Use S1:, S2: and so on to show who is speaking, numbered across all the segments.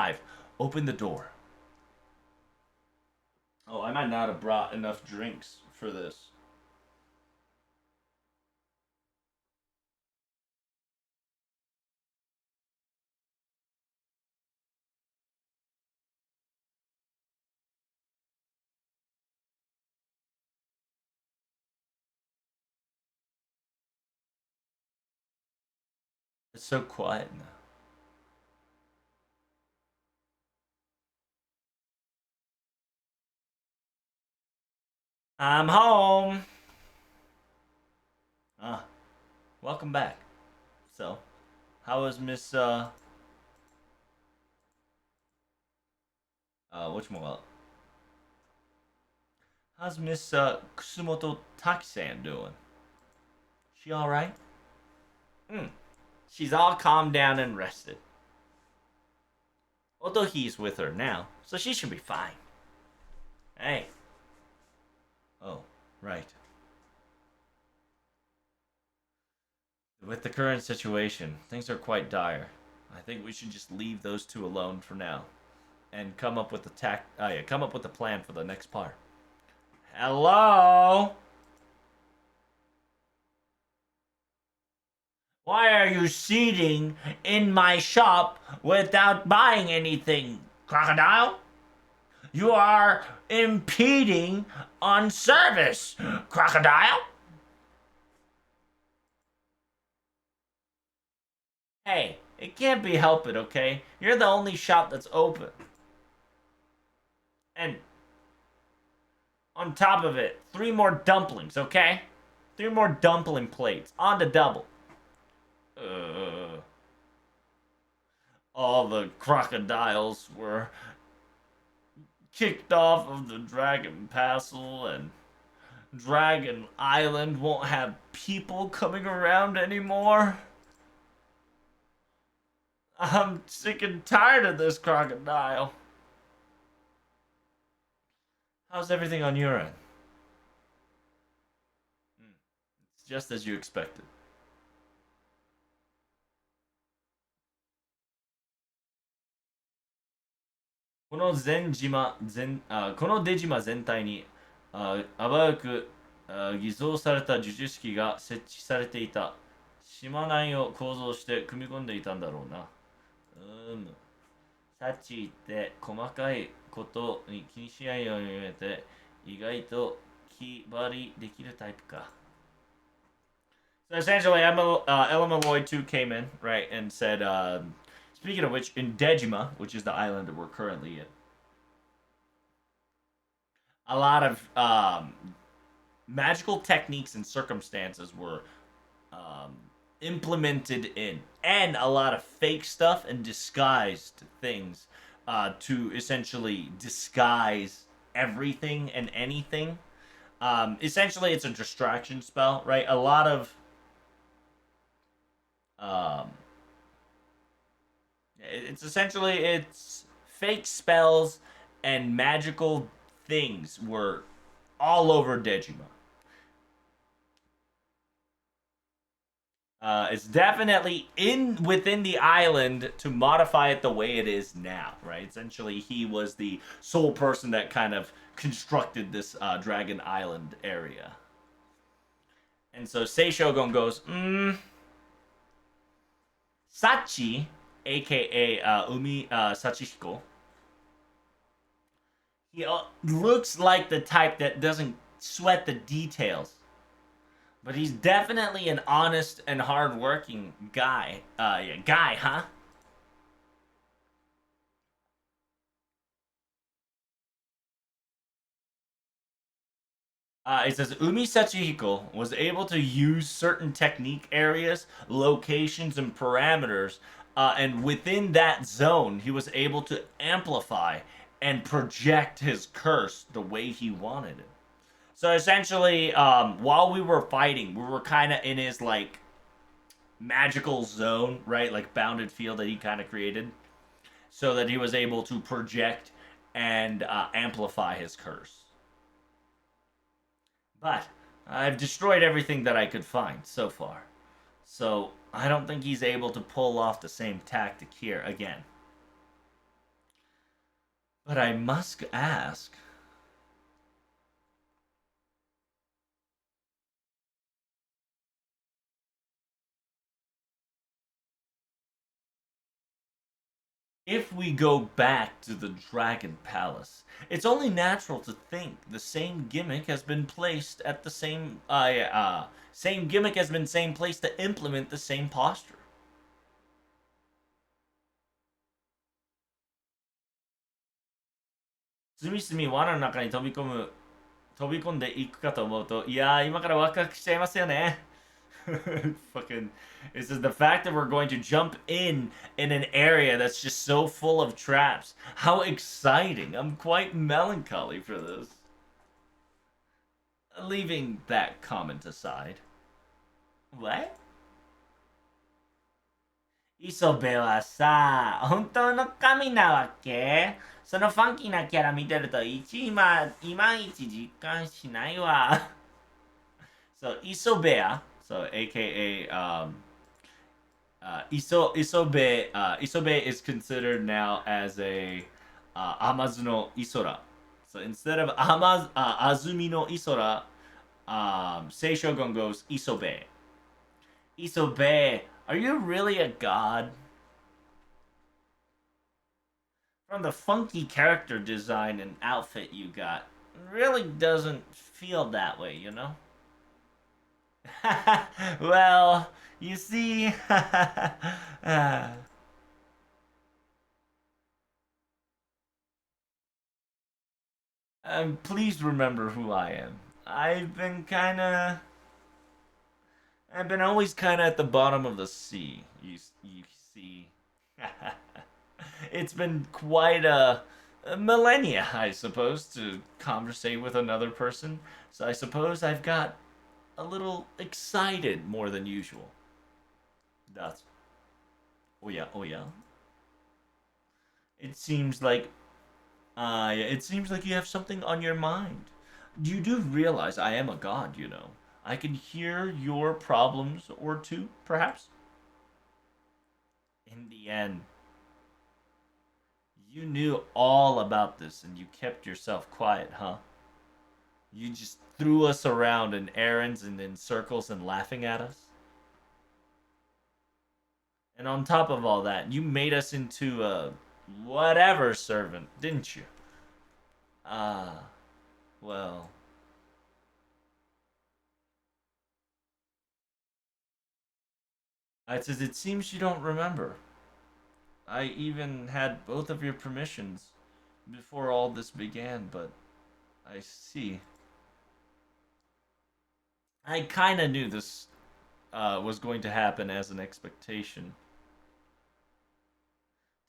S1: 5. Open the door. Oh, I might not have brought enough drinks for this. It's so quiet now. I'm home. Ah, welcome back. So, how was Miss whatchamacallit? How's Miss Kusumoto Taki-san doing? She all right? Hmm. She's all calmed down and rested. Although he's with her now, so she should be fine. Hey. Oh, right. With the current situation, things are quite dire. I think we should just leave those two alone for now, and come up with come up with a plan for the next part. Hello. Why are you seating in my shop without buying anything, Crocodile? You are impeding on service, Crocodile. Hey, it can't be helped, okay? You're the only shop that's open. And on top of it, 3 more dumplings, okay? 3 more dumpling plates on the double. Uh, all the crocodiles were kicked off of the Dragon Castle, and Dragon Island won't have people coming around anymore. I'm sick and tired of this, Crocodile. How's everything on your end? It's just as you expected.この出島全体に危うく偽造された呪術式が設置されていた。島内を構造して組み込んでいたんだろうな。サッチって細かいことに気にしないように見えて、意外と気張りできるタイプか。So essentially, Elemeloid 2 came in, right, and said, speaking of which, in Dejima, which is the island that we're currently in, a lot of magical techniques and circumstances were um, implemented in, and a lot of fake stuff and disguised things to essentially disguise everything and anything. Essentially, it's a distraction spell, right? A lot of um, it's fake spells and magical things were all over Dejima. It's definitely in within the island to modify it the way it is now, right? Essentially, he was the sole person that kind of constructed this Dragon Island area. And so Seishogun goes, Sachi, aka Umisachi-hiko, he looks like the type that doesn't sweat the details. But he's definitely an honest and hardworking guy. Yeah, guy, huh? It says Umisachi-hiko was able to use certain technique areas, locations, and parameters, and within that zone, he was able to amplify and project his curse the way he wanted it. So essentially, while we were fighting, we were kind of in his like magical zone, right? Like bounded field that he kind of created, so that he was able to project and amplify his curse. But I've destroyed everything that I could find so far. So I don't think he's able to pull off the same tactic here again. But I must ask, if we go back to the Dragon Palace, it's only natural to think the same gimmick has been placed at the same gimmick has been same place to implement the same posture. 隅々罠の中に飛び込んでいくかと思うと、いやー、今からワクワクしちゃいますよね。Fucking, this is the fact that we're going to jump in an area that's just so full of traps. How exciting! I'm quite melancholy for this. Leaving that comment aside. What? 磯部はさ、本当の神なわけ？そのファンキーなキャラ見てるといまいち実感しないわ。So, Isobea, so aka Isobe is considered now as a Amazu no Isora. So instead of Azumi no Isora, Seishogun goes Isobe. Isobe, are you really a god? From the funky character design and outfit you got, it really doesn't feel that way, you know? Well, you see, please remember who I am. I've been always kind of at the bottom of the sea. You see, it's been quite a millennia, I suppose, to conversate with another person. So I suppose I've got a little excited more than usual. That's oh yeah, oh yeah. It seems like yeah, it seems like you have something on your mind. You do realize I am a god, you know. I can hear your problems or two, perhaps. In the end, you knew all about this and you kept yourself quiet, huh? You just threw us around in errands and in circles and laughing at us. And on top of all that, you made us into a whatever servant, didn't you? Ah, well. It says, it seems you don't remember. I even had both of your permissions before all this began, but I see. I kinda knew this was going to happen as an expectation.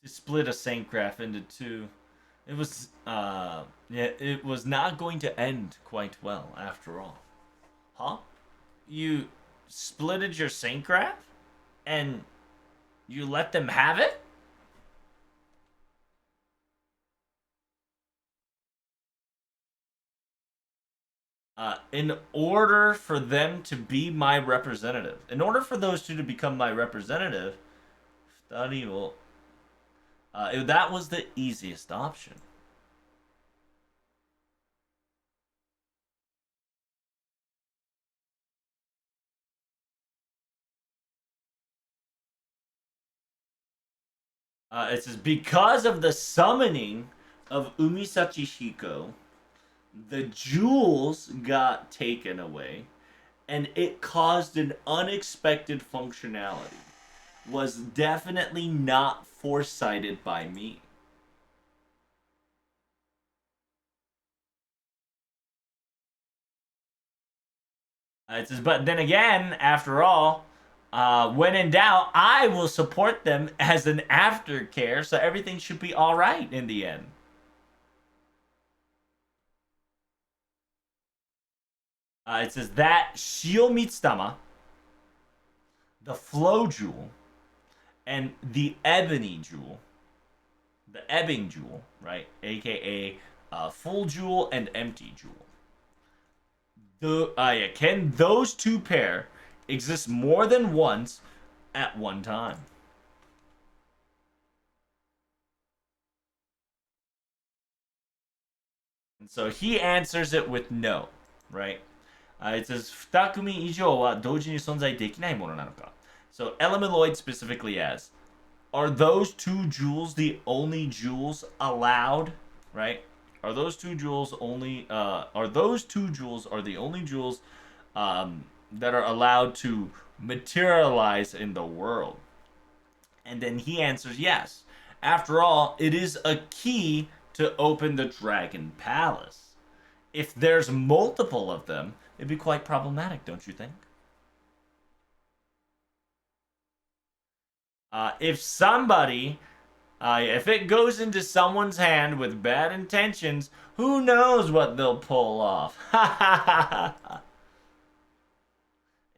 S1: To split a Saint Graph into two. It was, yeah, it was not going to end quite well after all. Huh? You splitted your Saint Graph? And you let them have it? In order for them to be my representative, in order for those two to become my representative, that was the easiest option. It says, because of the summoning of Umisachi-hiko, the jewels got taken away, and it caused an unexpected functionality. Was definitely not foresighted by me. It says, but then again, after all, when in doubt, I will support them as an aftercare, so everything should be all right in the end. It says that Shio Mitsutama, the Flow Jewel, and the Ebony Jewel, the Ebbing Jewel, right, aka Full Jewel and Empty Jewel. Yeah, can those two pair exist more than once at one time? So he answers it with no, right? It says 2組以上は同時に存在できないものなのか? So Elementoid specifically asks, are those two jewels the only jewels allowed? Right? Are those two jewels only? Are those two jewels are the only jewels that are allowed to materialize in the world? And then he answers yes. After all, it is a key to open the Dragon Palace. If there's multiple of them, it'd be quite problematic, don't you think? If somebody, if it goes into someone's hand with bad intentions, who knows what they'll pull off?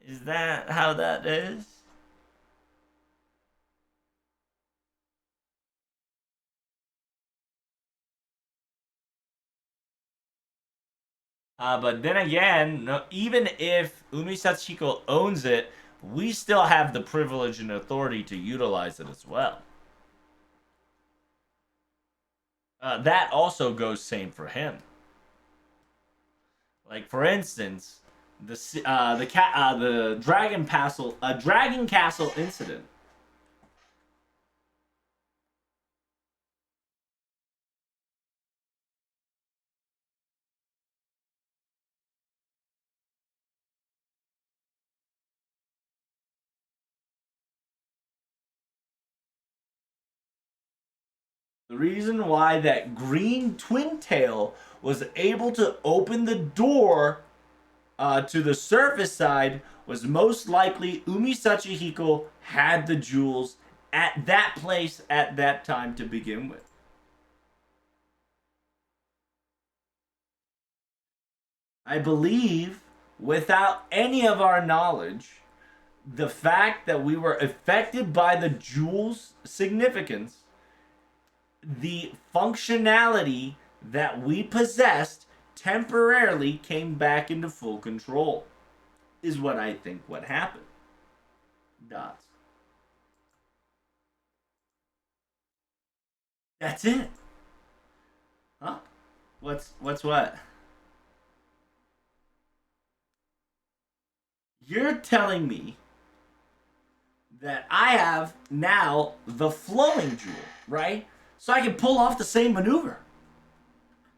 S1: Is that how that is? But then again, no, even if Umisachi-hiko owns it, we still have the privilege and authority to utilize it as well. That also goes same for him. Like for instance, the Dragon Castle incident. The reason why that green twin tail was able to open the door to the surface side was most likely Umisachi-hiko had the jewels at that place at that time to begin with. I believe, without any of our knowledge, the fact that we were affected by the jewels' significance, the functionality that we possessed temporarily came back into full control, is what I think what happened. Dots. That's it. Huh? What's what? You're telling me that I have now the flowing jewel, right? So I can pull off the same maneuver.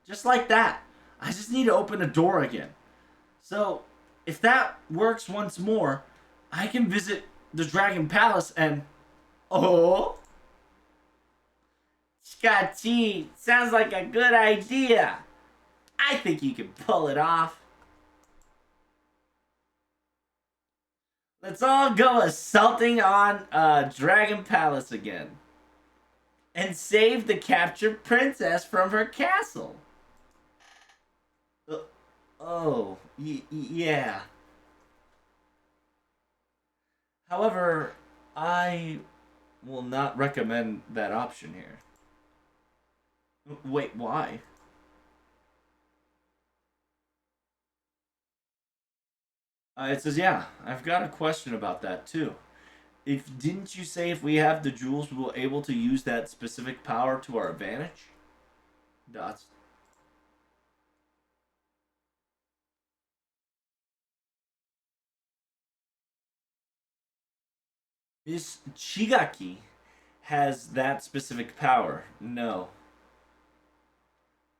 S1: Just like that. I just need to open a door again. So, if that works once more, I can visit the Dragon Palace and... Oh! Shikachi, sounds like a good idea. I think you can pull it off. Let's all go assaulting on Dragon Palace again. And save the captured princess from her castle. Oh, yeah. However, I will not recommend that option here. Wait, why? It says, yeah, I've got a question about that too. If didn't you say if we have the jewels, we will able to use that specific power to our advantage? Dots. Miss Chigaki has that specific power. No.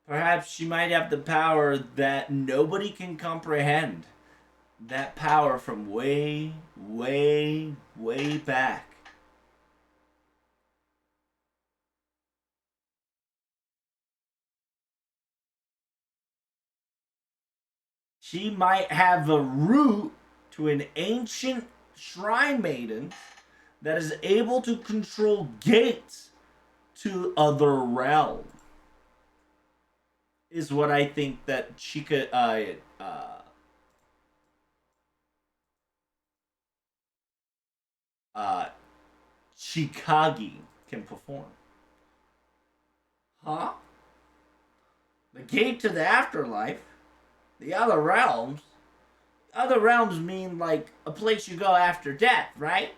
S1: Perhaps she might have the power that nobody can comprehend. That power from way, way, way back. She might have a root to an ancient shrine maiden that is able to control gates to other realms. Is what I think that uh, Chikagi can perform. Huh? The gate to the afterlife? The other realms? Other realms mean like a place you go after death, right?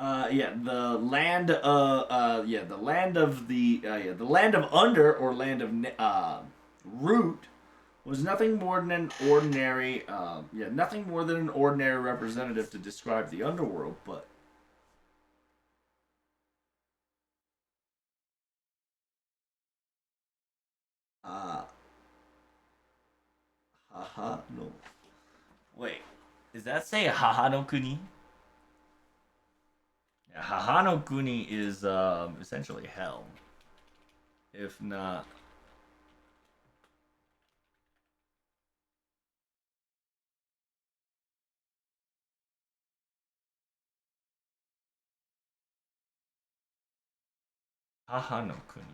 S1: Yeah, the land, yeah, the land of the land of under or land of root was nothing more than an ordinary, nothing more than an ordinary representative to describe the underworld. But uh, haha, no, wait, does that say haha no kuni? Yeah, haha no kuni is essentially hell, if not. Haha no kuni.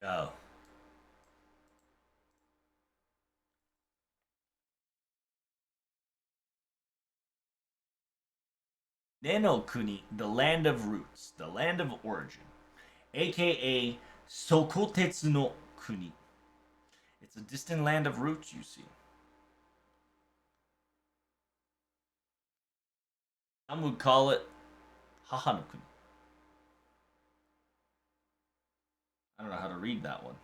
S1: Oh. Neno Kuni, the land of roots, the land of origin, aka Sokotetsu no Kuni. It's a distant land of roots, you see. Some would call it Haha no Kuni. I don't know how to read that one.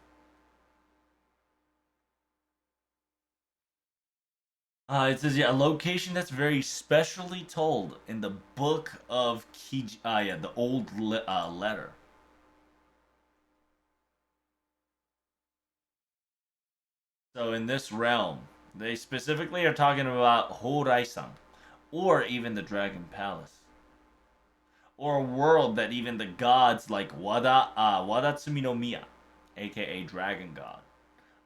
S1: It says, yeah, a location that's very specially told in the book of Kiji. Yeah, the old letter. So in this realm, they specifically are talking about Horai-san, or even the Dragon Palace, or a world that even the gods like Wadatsumi no Miya, aka Dragon God,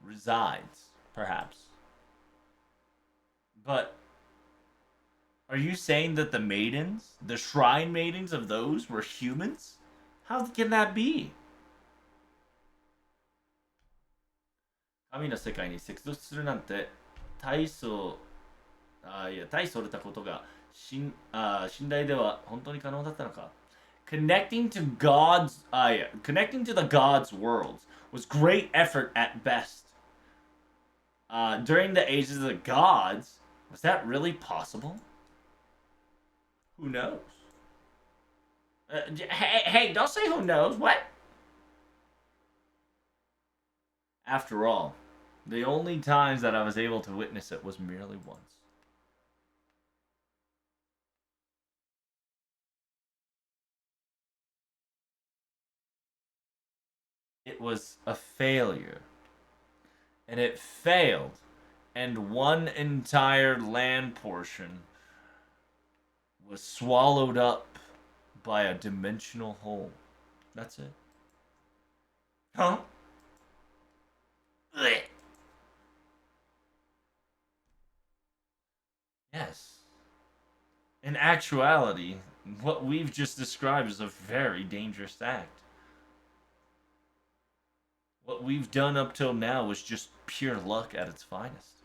S1: resides, perhaps. But are you saying that the maidens, the shrine maidens of those, were humans? How can that be? 神の世界に接続するなんて大層大それたことが信頼では本当に可能だったのか Connecting to connecting to the gods' worlds was great effort at best. During the ages of the gods, was that really possible? Who knows? Hey, don't say who knows. What? After all, the only times that I was able to witness it was merely once. It was a failure. And it failed. And one entire land portion was swallowed up by a dimensional hole. That's it. Huh? Yes. In actuality, what we've just described is a very dangerous act. What we've done up till now was just pure luck at its finest.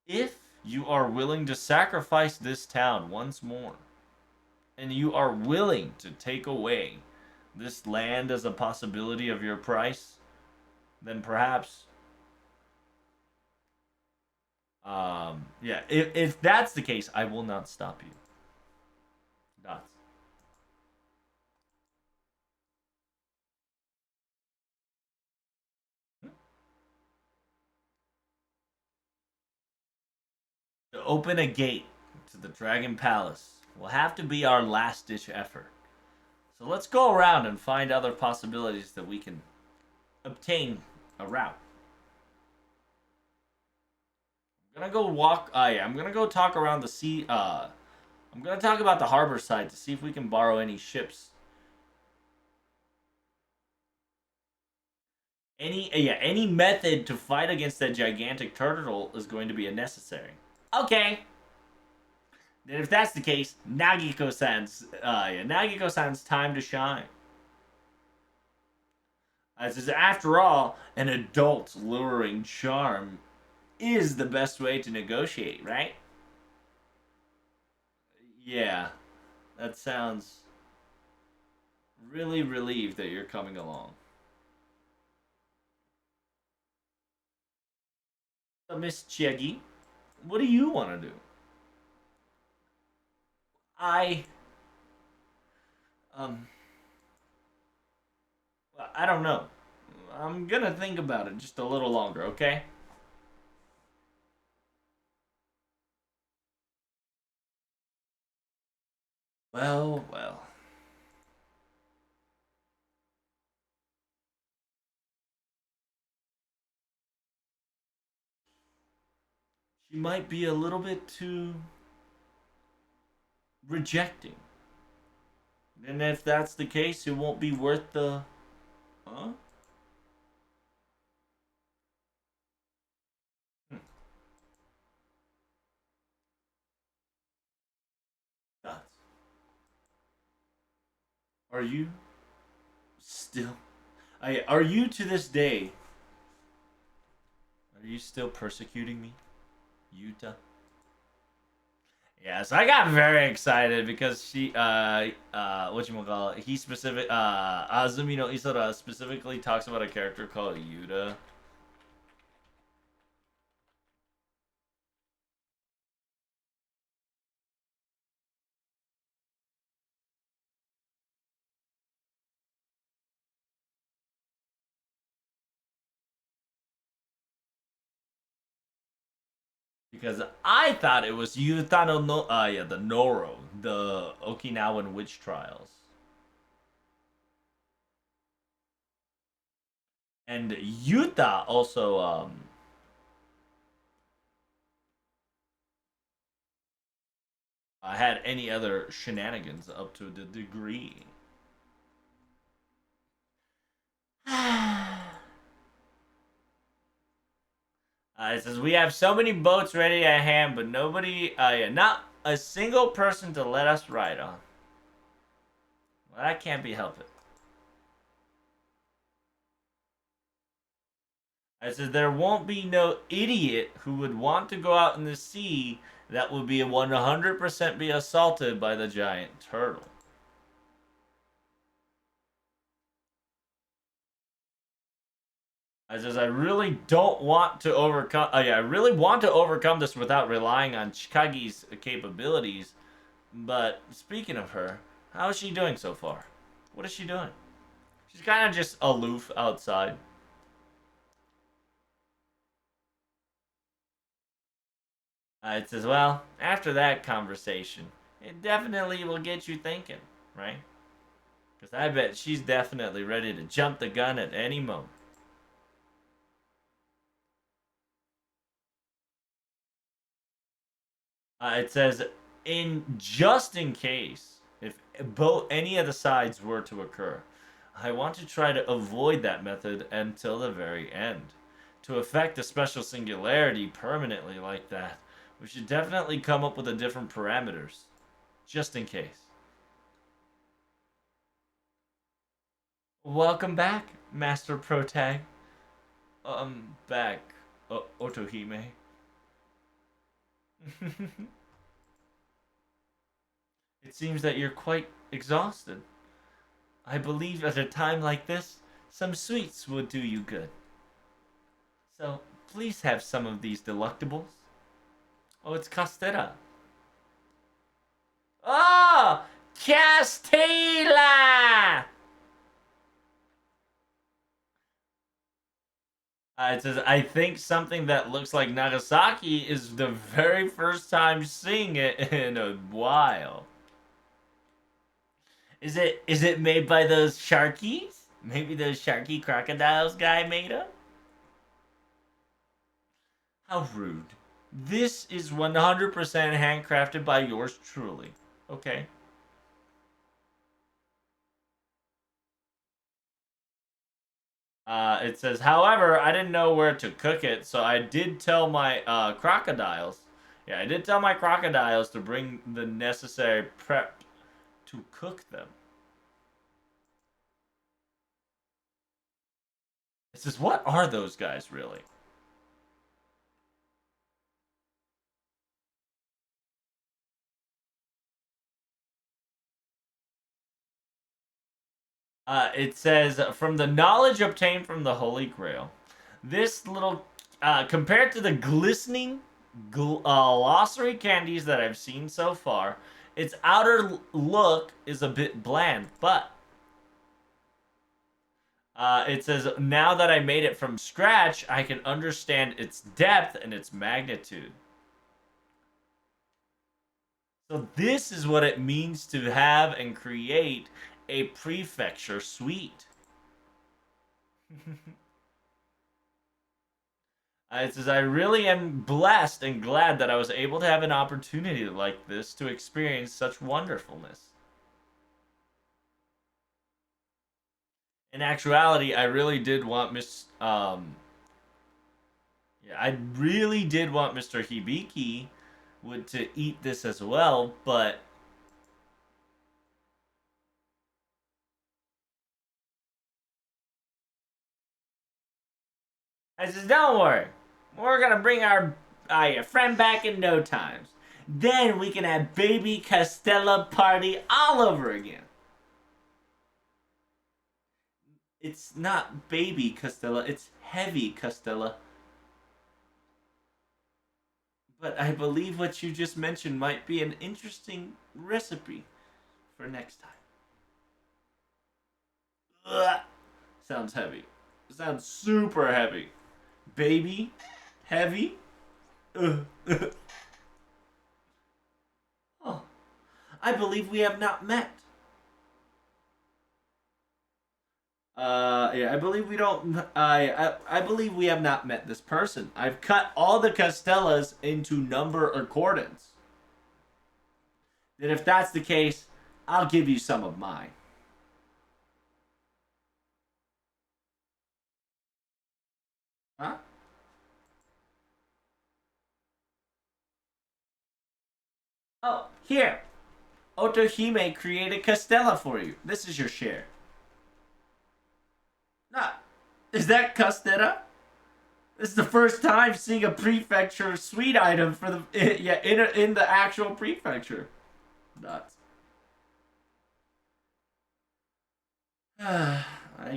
S1: If you are willing to sacrifice this town once more, and you are willing to take away this land as a possibility of your price, then perhaps, yeah, if that's the case, I will not stop you. Dots. To open a gate to the Dragon Palace will have to be our last ditch effort. So let's go around and find other possibilities that we can obtain a route. I'm gonna go walk. Yeah, I'm gonna go talk around the sea. I'm gonna talk about the harbor side to see if we can borrow any ships. Any method to fight against that gigantic turtle is going to be necessary. Okay. Then if that's the case, Nagiko-san's time to shine. As after all, an adult's luring charm is the best way to negotiate, right? Yeah. That sounds really relieved that you're coming along. So, Miss Chiegi, what do you want to do? I um I don't know. I'm gonna think about it just a little longer, okay? Well, well. She might be a little bit too rejecting. And if that's the case, it won't be worth the. Huh? Hmm. Nuts. Are you still. Are you to this day. Are you still persecuting me, Yuta? Yes, I got very excited because whatchamacallit, he Azumi no Isora specifically talks about a character called Yuta. Because I thought it was Yutano no, yeah, the Noro, the Okinawan witch trials. And Yuta also, had any other shenanigans up to the degree. It says we have so many boats ready at hand, but nobody, yeah, not a single person to let us ride on. Well, that can't be helped. I said there won't be no idiot who would want to go out in the sea that would be 100% be assaulted by the giant turtle. I says I really don't want to overcome. Yeah, I really want to overcome this without relying on Chikagi's capabilities. But speaking of her, how is she doing so far? What is she doing? She's kind of just aloof outside. It says, well, after that conversation, it definitely will get you thinking, right? Because I bet she's definitely ready to jump the gun at any moment. It says, in case, if both any of the sides were to occur, I want to try to avoid that method until the very end. To affect a special singularity permanently like that, we should definitely come up with a different parameters, just in case. Welcome back, Master Protag. Back, Otohime. It seems that you're quite exhausted. I believe at a time like this, some sweets would do you good. So, please have some of these delectables. Oh, it's Castera. Oh! Castella! It says, I think something that looks like Nagasaki is the very first time seeing it in a while. Is it made by those sharkies? Maybe those sharky crocodiles guy made them? How rude. This is 100% handcrafted by yours truly. Okay. It says, however, I didn't know where to cook it, so I did tell my crocodiles. Yeah, I did tell my crocodiles to bring the necessary prep to cook them. It says, what are those guys really? It says, from the knowledge obtained from the Holy Grail, this little, compared to the glistening glossary candies that I've seen so far, its outer look is a bit bland, but it says, now that I made it from scratch, I can understand its depth and its magnitude. So this is what it means to have and create a prefecture suite. It says, I really am blessed and glad that I was able to have an opportunity like this to experience such wonderfulness. In actuality, I really did want yeah, I really did want Mr. Hibiki would to eat this as well, but I says, don't worry. We're gonna bring our friend back in no time. Then we can have baby Castella party all over again. It's not baby Castella, it's heavy Castella. But I believe what you just mentioned might be an interesting recipe for next time. Ugh. Sounds heavy. Sounds super heavy. Baby? Heavy? Ugh. Oh, I believe we have not met. Yeah, I believe we don't. I believe we have not met this person. I've cut all the Castellas into number accordance. And if that's the case, I'll give you some of mine. Huh? Oh, here. Otohime created Castella for you. This is your share. Ah, is that Castella? This is the first time seeing a prefecture sweet item for the yeah in the actual prefecture. Nuts. I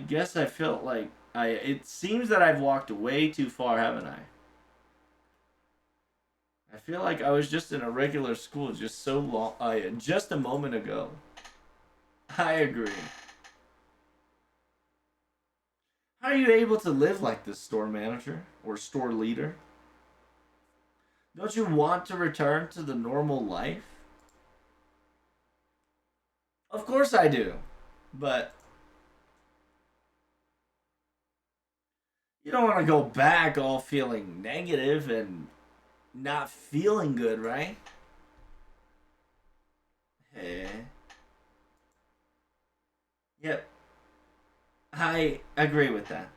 S1: guess I felt like I. It seems that I've walked way too far, haven't I? I feel like I was just in a regular school just so long. Just a moment ago. I agree. How are you able to live like this, store manager or store leader? Don't you want to return to the normal life? Of course I do, but you don't want to go back all feeling negative and not feeling good, right? Hey. Yep, I agree with that.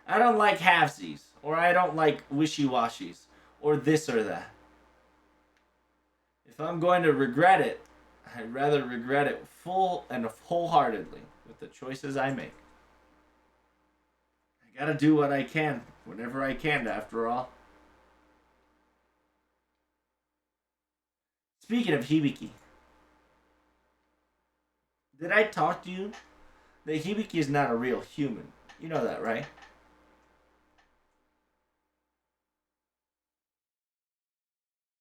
S1: I don't like halvesies, or I don't like wishy-washies, or this or that. If I'm going to regret it, I'd rather regret it full and wholeheartedly with the choices I make. I gotta do what I can, whenever I can, after all. Speaking of Hibiki, did I talk to you that Hibiki is not a real human? You know that, right?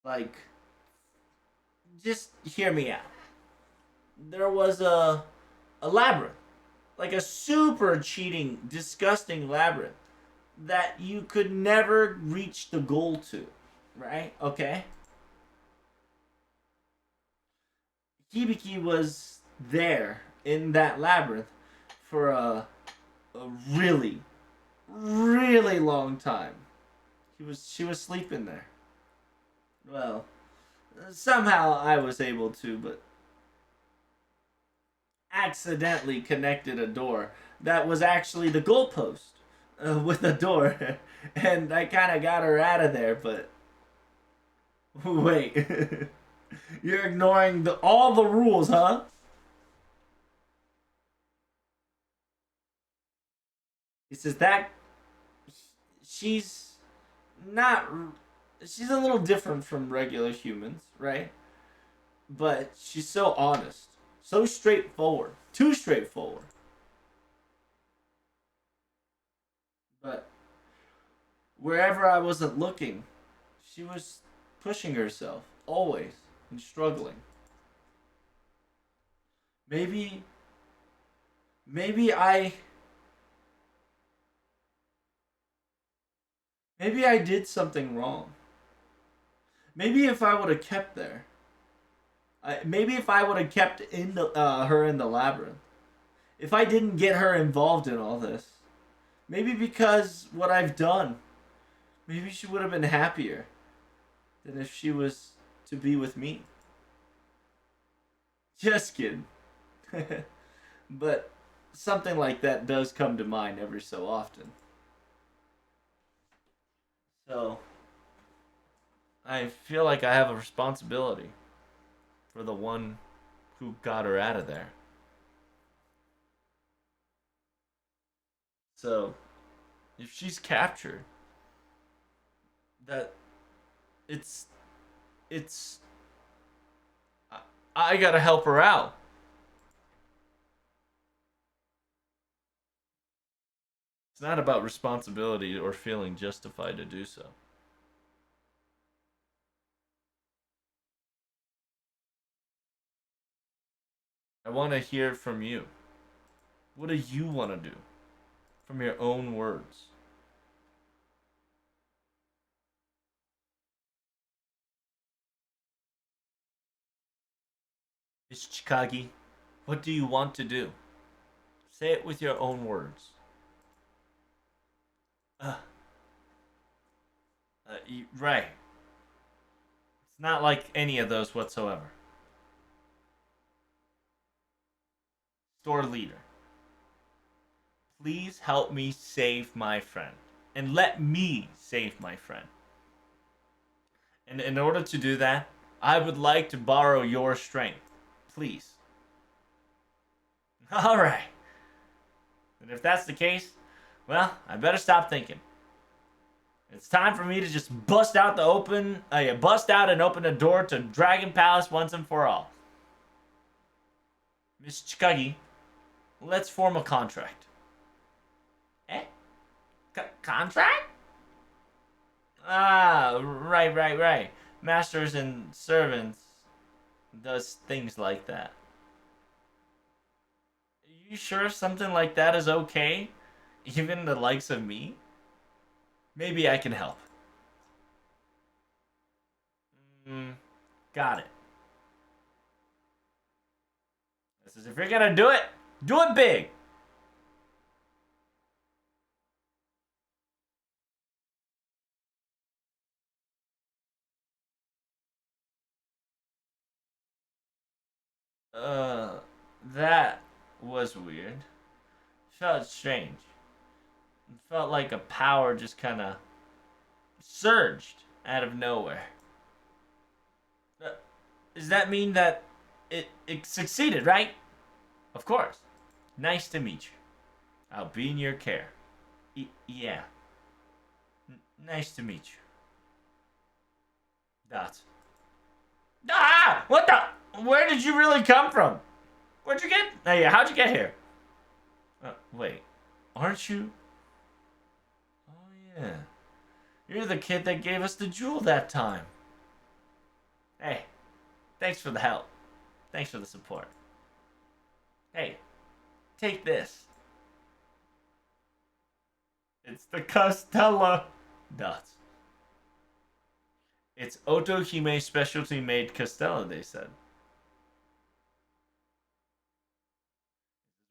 S1: Like, just hear me out. There was a labyrinth, like a super cheating, disgusting labyrinth that you could never reach the goal to, right? Okay. Hibiki was there in that labyrinth for a really, really long time. She was sleeping there. Well, somehow I was able to, but accidentally connected a door that was actually the goalpost with a door, and I kind of got her out of there. But wait, you're ignoring all the rules, huh? He says that she's not. She's a little different from regular humans, right? But she's so honest, so straightforward, too straightforward. But wherever I wasn't looking, she was pushing herself, always, and struggling. Maybe, maybe maybe I did something wrong. Maybe if I would have kept there, maybe if I would have kept her in the labyrinth, if I didn't get her involved in all this, maybe because what I've done, maybe she would have been happier than if she was to be with me. Just kidding. But something like that does come to mind every so often. So I feel like I have a responsibility for the one who got her out of there. So if she's captured, that it's it's I gotta help her out. It's not about responsibility or feeling justified to do so. I want to hear from you. What do you want to do? From your own words. Miss Chikagi, what do you want to do? Say it with your own words. Uh, right. It's not like any of those whatsoever. Store leader, please help me save my friend. And let me save my friend. And in order to do that, I would like to borrow your strength. Please. Alright. And if that's the case, well, I better stop thinking. It's time for me to just bust out and open the door to Dragon Palace once and for all. Miss Chikagi, let's form a contract. Eh? Contract? Ah, right. Masters and servants does things like that. Are you sure something like that is okay? Even the likes of me? Maybe I can help. Mm, got it. This is if you're gonna do it big. Uh, that was weird. Felt strange. It felt like a power just kind of surged out of nowhere. Uh, does that mean that it succeeded, right? Of course. Nice to meet you. I'll be in your care. Yeah. Nice to meet you. Dots. Ah! What the? Where did you really come from? Where'd you get? Oh, yeah, how'd you get here? Wait. Aren't you? Oh, yeah. You're the kid that gave us the jewel that time. Hey, thanks for the help. Thanks for the support. Hey, take this. It's the Castella. Dots. It's Otohime specialty made Castella, they said.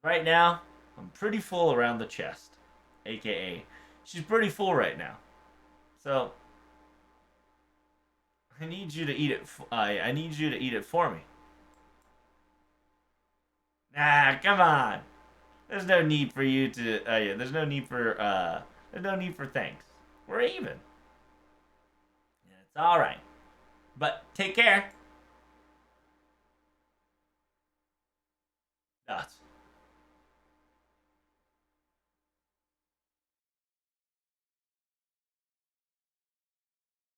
S1: Right now, I'm pretty full around the chest. AKA, she's pretty full right now. So, I need you to eat it. I need you to eat it for me. Nah, come on. There's no need for you to. Yeah, there's no need for. There's no need for thanks. We're even. Yeah, it's all right. But take care.